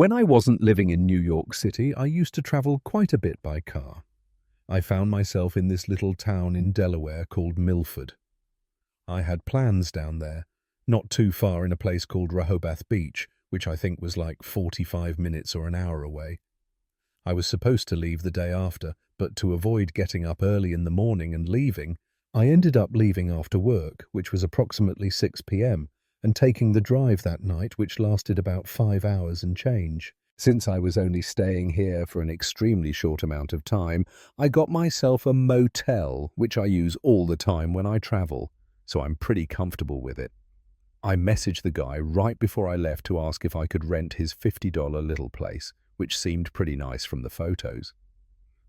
When I wasn't living in New York City, I used to travel quite a bit by car. I found myself in this little town in Delaware called Milford. I had plans down there, not too far in a place called Rehoboth Beach, which I think was like 45 minutes or an hour away. I was supposed to leave the day after, but to avoid getting up early in the morning and leaving, I ended up leaving after work, which was approximately 6 p.m., and taking the drive that night, which lasted about 5 hours and change. Since I was only staying here for an extremely short amount of time, I got myself a motel, which I use all the time when I travel, so I'm pretty comfortable with it. I messaged the guy right before I left to ask if I could rent his $50 little place, which seemed pretty nice from the photos.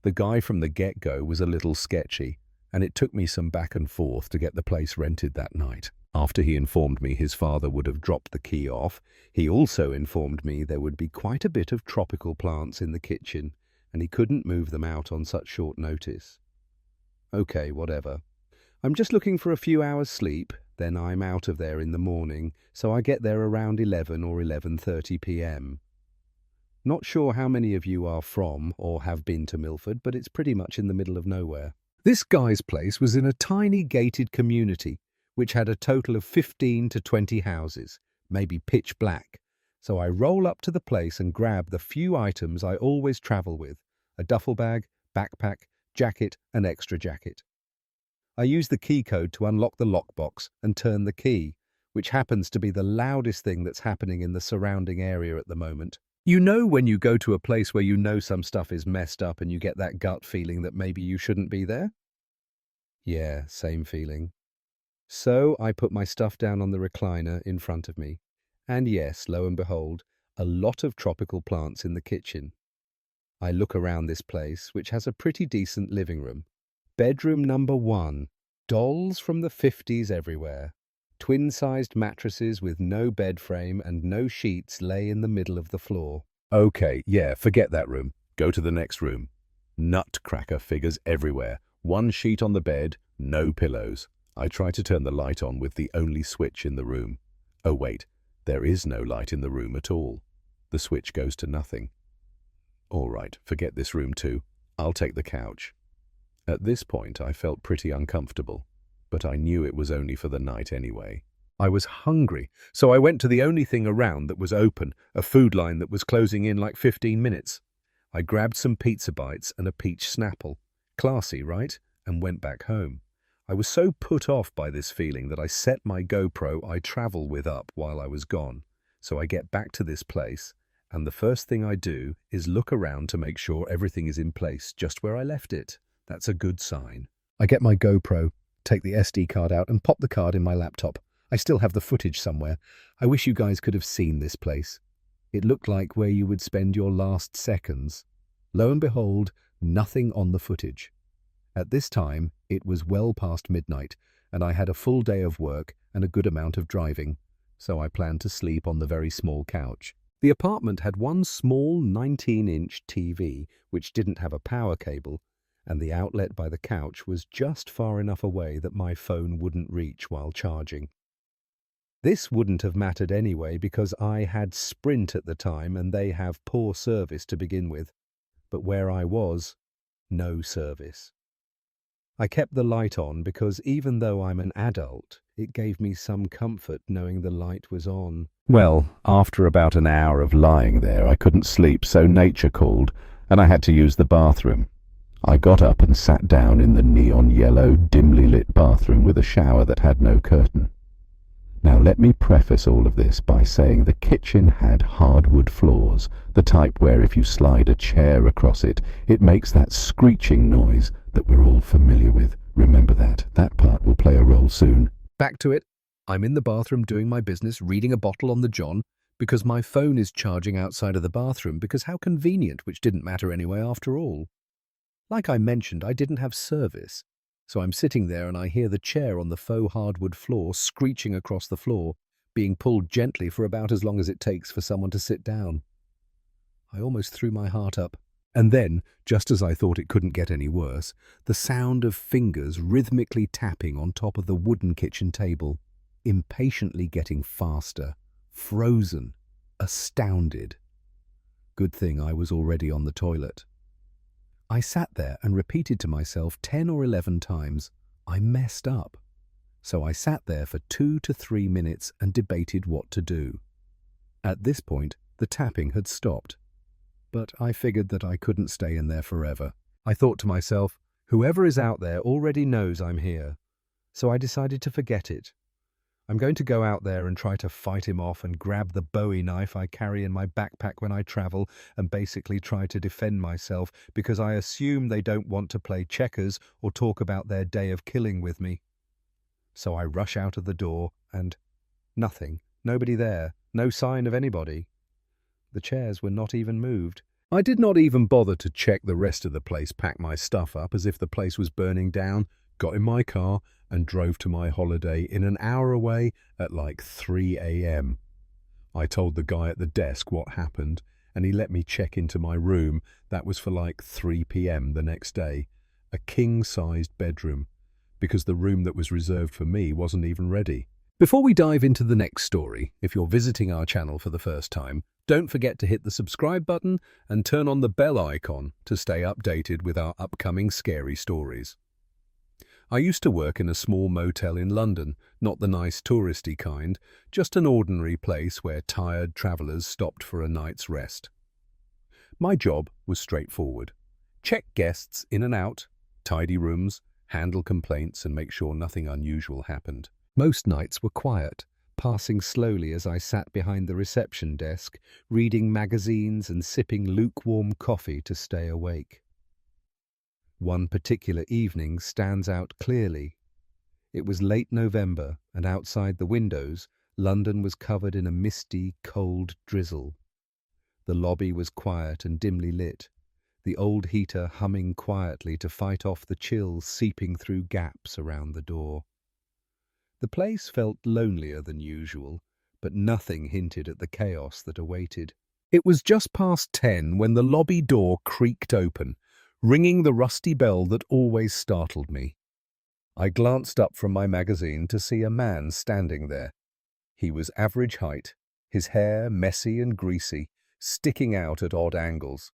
The guy from the get-go was a little sketchy, and it took me some back and forth to get the place rented that night. After he informed me his father would have dropped the key off, he also informed me there would be quite a bit of tropical plants in the kitchen, and he couldn't move them out on such short notice. Okay, whatever. I'm just looking for a few hours sleep, then I'm out of there in the morning, so I get there around 11 or 11:30 p.m. Not sure how many of you are from or have been to Milford, but it's pretty much in the middle of nowhere. This guy's place was in a tiny gated community, which had a total of 15 to 20 houses, maybe pitch black. So I roll up to the place and grab the few items I always travel with: a duffel bag, backpack, jacket, and extra jacket. I use the key code to unlock the lockbox and turn the key, which happens to be the loudest thing that's happening in the surrounding area at the moment. You know when you go to a place where you know some stuff is messed up and you get that gut feeling that maybe you shouldn't be there? Yeah, same feeling. So I put my stuff down on the recliner in front of me. And yes, lo and behold, a lot of tropical plants in the kitchen. I look around this place, which has a pretty decent living room. Bedroom number 1. Dolls from the 50s everywhere. Twin-sized mattresses with no bed frame and no sheets lay in the middle of the floor. Okay, yeah, forget that room. Go to the next room. Nutcracker figures everywhere. One sheet on the bed, no pillows. I try to turn the light on with the only switch in the room. Oh wait, there is no light in the room at all. The switch goes to nothing. All right, forget this room too. I'll take the couch. At this point, I felt pretty uncomfortable, but I knew it was only for the night anyway. I was hungry, so I went to the only thing around that was open, a food line that was closing in like 15 minutes. I grabbed some pizza bites and a peach Snapple. Classy, right? And went back home. I was so put off by this feeling that I set my GoPro I travel with up while I was gone. So I get back to this place, and the first thing I do is look around to make sure everything is in place just where I left it. That's a good sign. I get my GoPro, take the SD card out, and pop the card in my laptop. I still have the footage somewhere. I wish you guys could have seen this place. It looked like where you would spend your last seconds. Lo and behold, nothing on the footage. At this time, it was well past midnight, and I had a full day of work and a good amount of driving, so I planned to sleep on the very small couch. The apartment had one small 19-inch TV, which didn't have a power cable, and the outlet by the couch was just far enough away that my phone wouldn't reach while charging. This wouldn't have mattered anyway because I had Sprint at the time and they have poor service to begin with, but where I was, no service. I kept the light on because even though I'm an adult, it gave me some comfort knowing the light was on. Well, after about an hour of lying there, I couldn't sleep, so nature called, and I had to use the bathroom. I got up and sat down in the neon yellow, dimly lit bathroom with a shower that had no curtain. Now let me preface all of this by saying the kitchen had hardwood floors, the type where if you slide a chair across it, it makes that screeching noise that we're all familiar with. Remember that. That part will play a role soon. Back to it. I'm in the bathroom doing my business, reading a bottle on the John, because my phone is charging outside of the bathroom, because how convenient, which didn't matter anyway after all. Like I mentioned, I didn't have service. So I'm sitting there and I hear the chair on the faux hardwood floor screeching across the floor, being pulled gently for about as long as it takes for someone to sit down. I almost threw my heart up. And then, just as I thought it couldn't get any worse, the sound of fingers rhythmically tapping on top of the wooden kitchen table, impatiently getting faster, frozen, astounded. Good thing I was already on the toilet. I sat there and repeated to myself 10 or 11 times, I messed up. So I sat there for 2 to 3 minutes and debated what to do. At this point, the tapping had stopped. But I figured that I couldn't stay in there forever. I thought to myself, whoever is out there already knows I'm here. So I decided to forget it. I'm going to go out there and try to fight him off and grab the Bowie knife I carry in my backpack when I travel and basically try to defend myself because I assume they don't want to play checkers or talk about their day of killing with me. So I rush out of the door and nothing, nobody there, no sign of anybody. The chairs were not even moved. I did not even bother to check the rest of the place, pack my stuff up as if the place was burning down, got in my car and drove to my holiday in an hour away at like 3 a.m. I told the guy at the desk what happened and he let me check into my room. That was for like 3 p.m. the next day, a king-sized bedroom, because the room that was reserved for me wasn't even ready. Before we dive into the next story, if you're visiting our channel for the first time, don't forget to hit the subscribe button and turn on the bell icon to stay updated with our upcoming scary stories. I used to work in a small motel in London, not the nice touristy kind, just an ordinary place where tired travellers stopped for a night's rest. My job was straightforward. Check guests in and out, tidy rooms, handle complaints and make sure nothing unusual happened. Most nights were quiet, passing slowly as I sat behind the reception desk, reading magazines and sipping lukewarm coffee to stay awake. One particular evening stands out clearly. It was late November, and outside the windows, London was covered in a misty, cold drizzle. The lobby was quiet and dimly lit, the old heater humming quietly to fight off the chills seeping through gaps around the door. The place felt lonelier than usual, but nothing hinted at the chaos that awaited. It was just past 10 when the lobby door creaked open, ringing the rusty bell that always startled me. I glanced up from my magazine to see a man standing there. He was average height, his hair messy and greasy, sticking out at odd angles.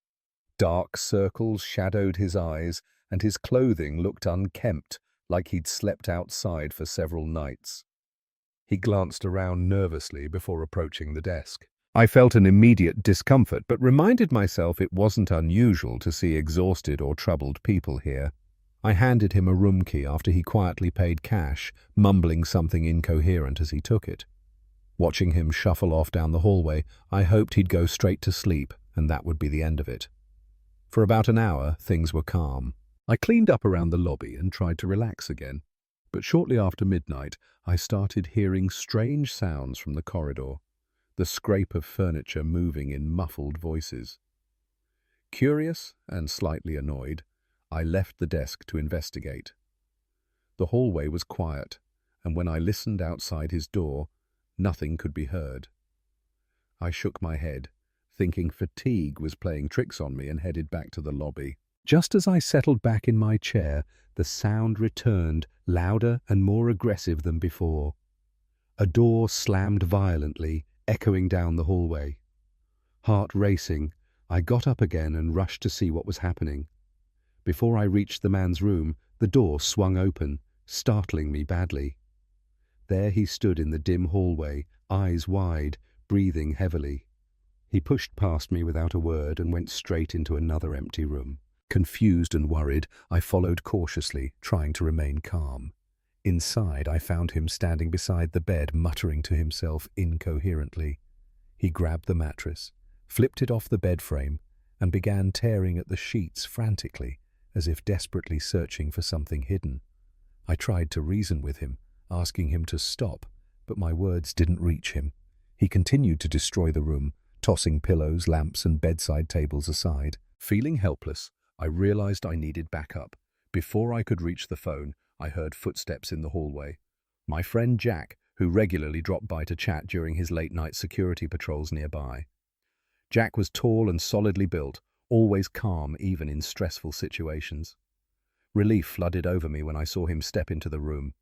Dark circles shadowed his eyes, and his clothing looked unkempt, like he'd slept outside for several nights. He glanced around nervously before approaching the desk. I felt an immediate discomfort, but reminded myself it wasn't unusual to see exhausted or troubled people here. I handed him a room key after he quietly paid cash, mumbling something incoherent as he took it. Watching him shuffle off down the hallway, I hoped he'd go straight to sleep, and that would be the end of it. For about an hour, things were calm. I cleaned up around the lobby and tried to relax again, but shortly after midnight, I started hearing strange sounds from the corridor. The scrape of furniture moving in muffled voices. Curious and slightly annoyed, I left the desk to investigate. The hallway was quiet, and when I listened outside his door, nothing could be heard. I shook my head, thinking fatigue was playing tricks on me, and headed back to the lobby. Just as I settled back in my chair, the sound returned, louder and more aggressive than before. A door slammed violently, echoing down the hallway. Heart racing, I got up again and rushed to see what was happening. Before I reached the man's room, the door swung open, startling me badly. There he stood in the dim hallway, eyes wide, breathing heavily. He pushed past me without a word and went straight into another empty room. Confused and worried, I followed cautiously, trying to remain calm. Inside, I found him standing beside the bed, muttering to himself incoherently. He grabbed the mattress, flipped it off the bed frame, and began tearing at the sheets frantically, as if desperately searching for something hidden. I tried to reason with him, asking him to stop, but my words didn't reach him. He continued to destroy the room, tossing pillows, lamps, and bedside tables aside. Feeling helpless, I realized I needed backup. Before I could reach the phone, I heard footsteps in the hallway. My friend Jack, who regularly dropped by to chat during his late-night security patrols nearby. Jack was tall and solidly built, always calm even in stressful situations. Relief flooded over me when I saw him step into the room.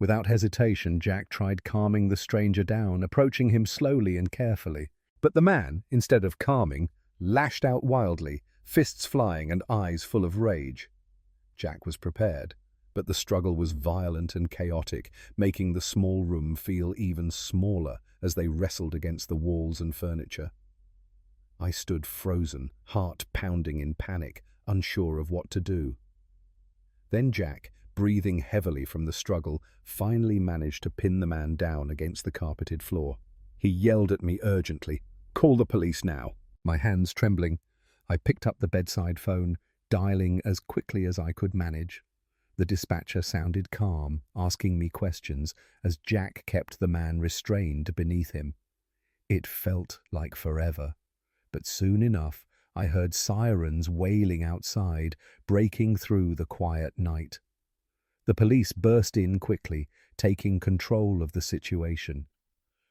Without hesitation, Jack tried calming the stranger down, approaching him slowly and carefully. But the man, instead of calming, lashed out wildly, fists flying and eyes full of rage. Jack was prepared, but the struggle was violent and chaotic, making the small room feel even smaller as they wrestled against the walls and furniture. I stood frozen, heart pounding in panic, unsure of what to do. Then Jack, breathing heavily from the struggle, finally managed to pin the man down against the carpeted floor. He yelled at me urgently, "Call the police now." My hands trembling, I picked up the bedside phone, dialing as quickly as I could manage. The dispatcher sounded calm, asking me questions as Jack kept the man restrained beneath him. It felt like forever, but soon enough I heard sirens wailing outside, breaking through the quiet night. The police burst in quickly, taking control of the situation.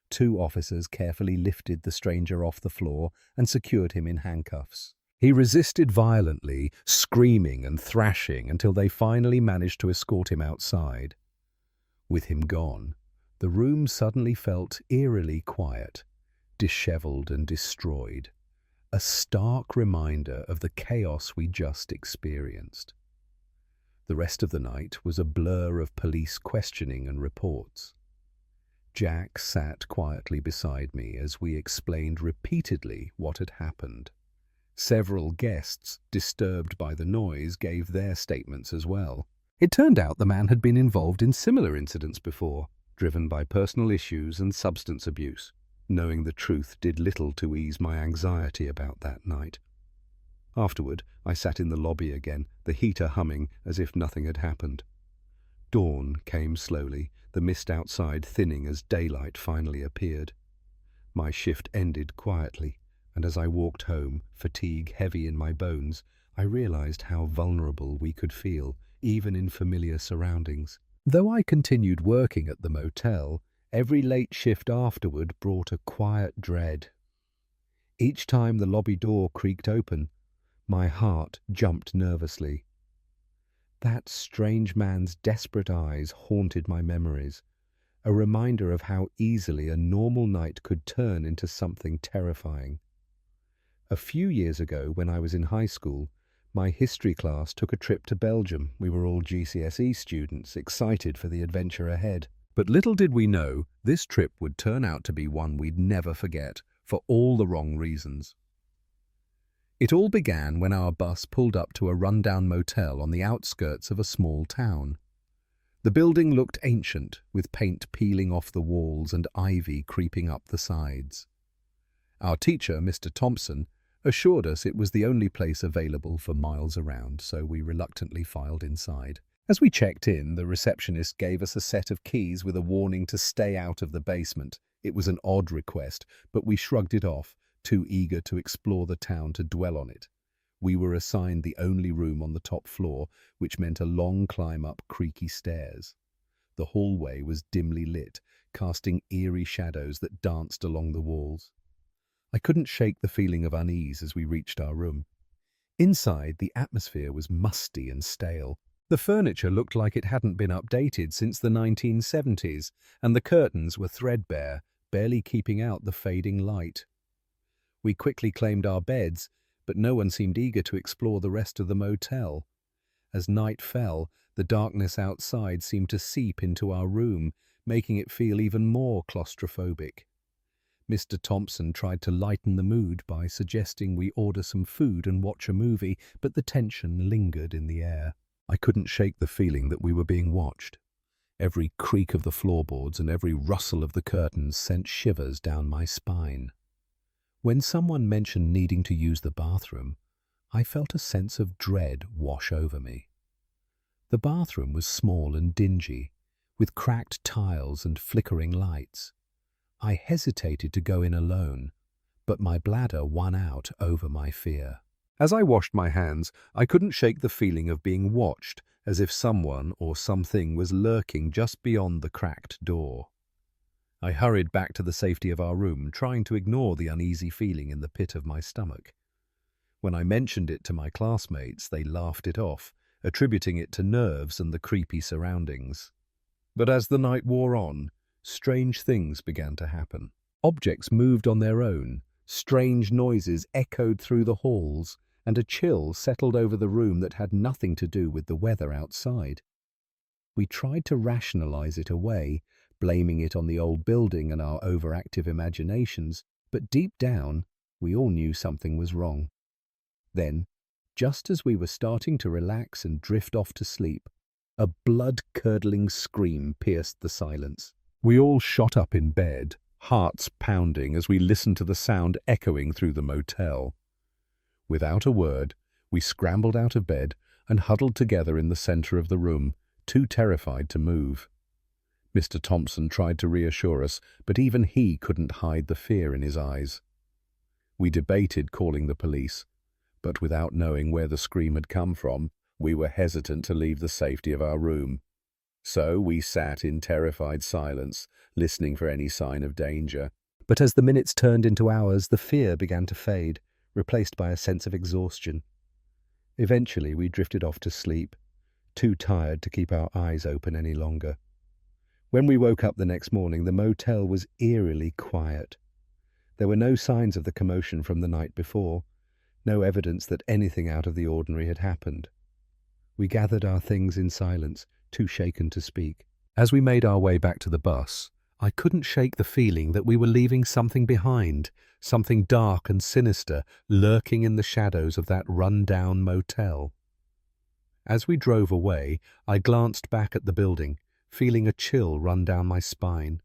2 officers carefully lifted the stranger off the floor and secured him in handcuffs. He resisted violently, screaming and thrashing until they finally managed to escort him outside. With him gone, the room suddenly felt eerily quiet, disheveled and destroyed, a stark reminder of the chaos we just experienced. The rest of the night was a blur of police questioning and reports. Jack sat quietly beside me as we explained repeatedly what had happened. Several guests, disturbed by the noise, gave their statements as well. It turned out the man had been involved in similar incidents before, driven by personal issues and substance abuse. Knowing the truth did little to ease my anxiety about that night. Afterward, I sat in the lobby again, the heater humming as if nothing had happened. Dawn came slowly, the mist outside thinning as daylight finally appeared. My shift ended quietly, and as I walked home, fatigue heavy in my bones, I realized how vulnerable we could feel, even in familiar surroundings. Though I continued working at the motel, every late shift afterward brought a quiet dread. Each time the lobby door creaked open, my heart jumped nervously. That strange man's desperate eyes haunted my memories, a reminder of how easily a normal night could turn into something terrifying. A few years ago, when I was in high school, my history class took a trip to Belgium. We were all GCSE students, excited for the adventure ahead. But little did we know, this trip would turn out to be one we'd never forget, for all the wrong reasons. It all began when our bus pulled up to a rundown motel on the outskirts of a small town. The building looked ancient, with paint peeling off the walls and ivy creeping up the sides. Our teacher, Mr. Thompson, assured us it was the only place available for miles around, so we reluctantly filed inside. As we checked in, the receptionist gave us a set of keys with a warning to stay out of the basement. It was an odd request, but we shrugged it off, too eager to explore the town to dwell on it. We were assigned the only room on the top floor, which meant a long climb up creaky stairs. The hallway was dimly lit, casting eerie shadows that danced along the walls. I couldn't shake the feeling of unease as we reached our room. Inside, the atmosphere was musty and stale. The furniture looked like it hadn't been updated since the 1970s, and the curtains were threadbare, barely keeping out the fading light. We quickly claimed our beds, but no one seemed eager to explore the rest of the motel. As night fell, the darkness outside seemed to seep into our room, making it feel even more claustrophobic. Mr. Thompson tried to lighten the mood by suggesting we order some food and watch a movie, but the tension lingered in the air. I couldn't shake the feeling that we were being watched. Every creak of the floorboards and every rustle of the curtains sent shivers down my spine. When someone mentioned needing to use the bathroom, I felt a sense of dread wash over me. The bathroom was small and dingy, with cracked tiles and flickering lights. I hesitated to go in alone, but my bladder won out over my fear. As I washed my hands, I couldn't shake the feeling of being watched, as if someone or something was lurking just beyond the cracked door. I hurried back to the safety of our room, trying to ignore the uneasy feeling in the pit of my stomach. When I mentioned it to my classmates, they laughed it off, attributing it to nerves and the creepy surroundings. But as the night wore on, strange things began to happen. Objects moved on their own, Strange noises echoed through the halls, and a chill settled over the room that had nothing to do with the weather outside. We tried to rationalize it away, blaming it on the old building and our overactive imaginations, but deep down, we all knew something was wrong. Then, just as we were starting to relax and drift off to sleep, a blood-curdling scream pierced the silence. We all shot up in bed, hearts pounding as we listened to the sound echoing through the motel. Without a word, we scrambled out of bed and huddled together in the center of the room, too terrified to move. Mr. Thompson tried to reassure us, but even he couldn't hide the fear in his eyes. We debated calling the police, but without knowing where the scream had come from, we were hesitant to leave the safety of our room. So we sat in terrified silence, listening for any sign of danger. But as the minutes turned into hours, the fear began to fade, replaced by a sense of exhaustion. Eventually, we drifted off to sleep, too tired to keep our eyes open any longer. When we woke up the next morning, the motel was eerily quiet. There were no signs of the commotion from the night before, no evidence that anything out of the ordinary had happened. We gathered our things in silence, too shaken to speak. As we made our way back to the bus, I couldn't shake the feeling that we were leaving something behind, something dark and sinister lurking in the shadows of that run-down motel. As we drove away, I glanced back at the building, feeling a chill run down my spine.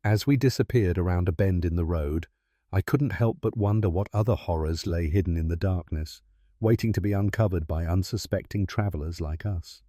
As we disappeared around a bend in the road, I couldn't help but wonder what other horrors lay hidden in the darkness, waiting to be uncovered by unsuspecting travelers like us.